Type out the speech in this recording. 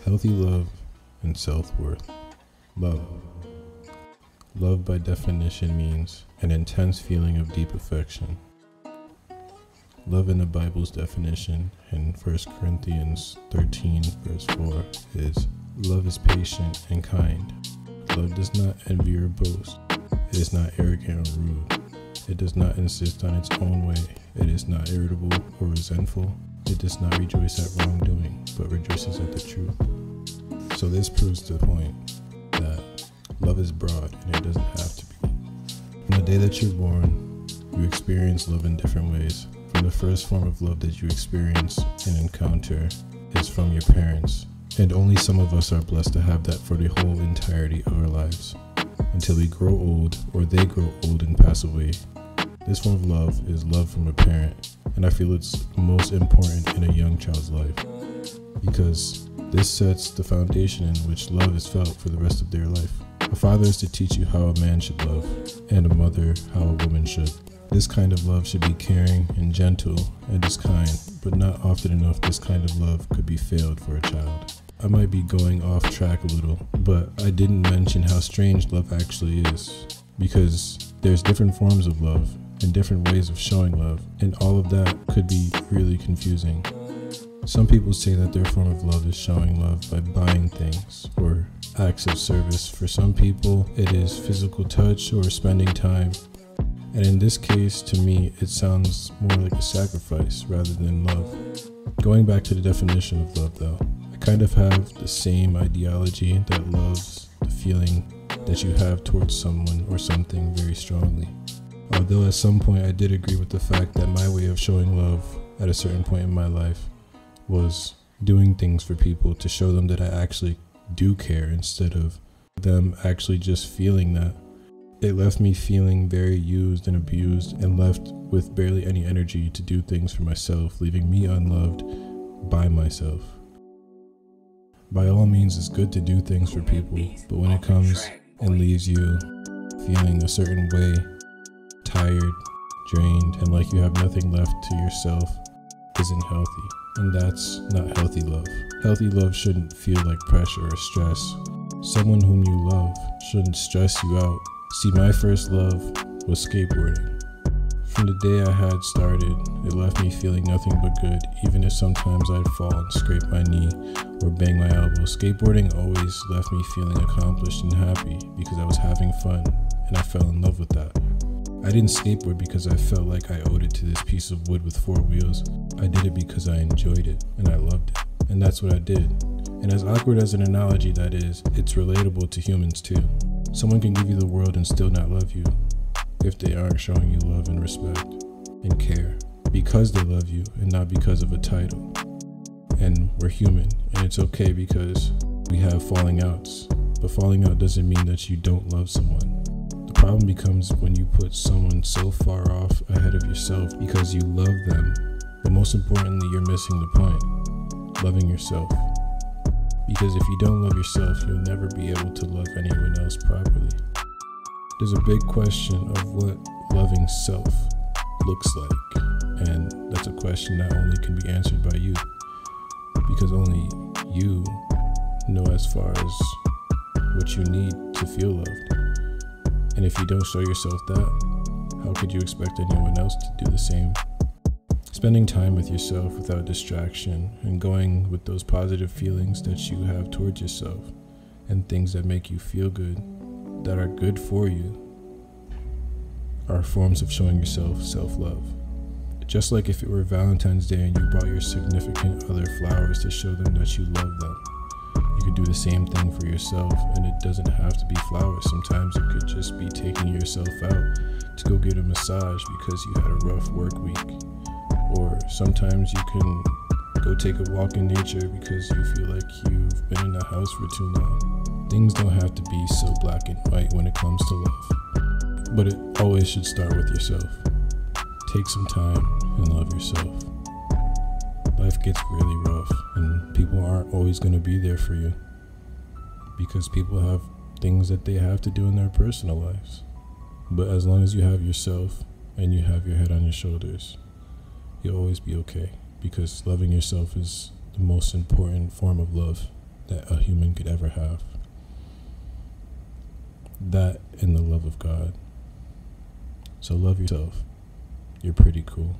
Healthy love and self-worth. Love. Love by definition means an intense feeling of deep affection. Love in the Bible's definition in 1 Corinthians 13 verse 4 is, love is patient and kind. Love does not envy or boast. It is not arrogant or rude. It does not insist on its own way. It is not irritable or resentful. It does not rejoice at wrongdoing, but rejoices at the truth. So this proves the point that love is broad and it doesn't have to be. From the day that you're born, you experience love in different ways. From the first form of love that you experience and encounter is from your parents. And only some of us are blessed to have that for the whole entirety of our lives. Until we grow old or they grow old and pass away. This form of love is love from a parent, and I feel it's most important in a young child's life because this sets the foundation in which love is felt for the rest of their life. A father is to teach you how a man should love, and a mother how a woman should. This kind of love should be caring and gentle and is kind, but not often enough this kind of love could be failed for a child. I might be going off track a little, but I didn't mention how strange love actually is, because there's different forms of love and different ways of showing love, and all of that could be really confusing. Some people say that their form of love is showing love by buying things or acts of service. For some people, it is physical touch or spending time. And in this case, to me, it sounds more like a sacrifice rather than love. Going back to the definition of love though, I kind of have the same ideology that loves the feeling that you have towards someone or something very strongly. Although at some point I did agree with the fact that my way of showing love at a certain point in my life was doing things for people to show them that I actually do care instead of them actually just feeling that. It left me feeling very used and abused and left with barely any energy to do things for myself, leaving me unloved by myself. By all means, it's good to do things for people, but when it comes and leaves you feeling a certain way, tired, drained, and like you have nothing left to yourself, isn't healthy. And that's not healthy love. Healthy love shouldn't feel like pressure or stress. Someone whom you love shouldn't stress you out. See, my first love was skateboarding. From the day I had started, it left me feeling nothing but good, even if sometimes I'd fall and scrape my knee or bang my elbow. Skateboarding always left me feeling accomplished and happy because I was having fun, and I fell in love with that. I didn't skateboard because I felt like I owed it to this piece of wood with 4 wheels. I did it because I enjoyed it and I loved it, and that's what I did. And as awkward as an analogy that is, it's relatable to humans too. Someone can give you the world and still not love you if they aren't showing you love and respect and care because they love you and not because of a title. And we're human, and it's okay because we have falling outs, but falling out doesn't mean that you don't love someone. The problem becomes when you put someone so far off ahead of yourself because you love them, but most importantly, you're missing the point, loving yourself. Because if you don't love yourself, you'll never be able to love anyone else properly. There's a big question of what loving self looks like, and that's a question that only can be answered by you, because only you know as far as what you need to feel loved. And if you don't show yourself that, how could you expect anyone else to do the same? Spending time with yourself without distraction and going with those positive feelings that you have towards yourself and things that make you feel good, that are good for you, are forms of showing yourself self-love. Just like if it were Valentine's Day and you brought your significant other flowers to show them that you love them, you could do the same thing for yourself, and it doesn't have to be flowers. Sometimes it could just be taking yourself out to go get a massage because you had a rough work week. Or sometimes you can go take a walk in nature because you feel like you've been in the house for too long. Things don't have to be so black and white when it comes to love, but it always should start with yourself. Take some time and love yourself. Life gets really rough and people aren't always going to be there for you because people have things that they have to do in their personal lives. But as long as you have yourself and you have your head on your shoulders, you'll always be okay, because loving yourself is the most important form of love. that a human could ever have. That and the love of God. So love yourself. You're pretty cool.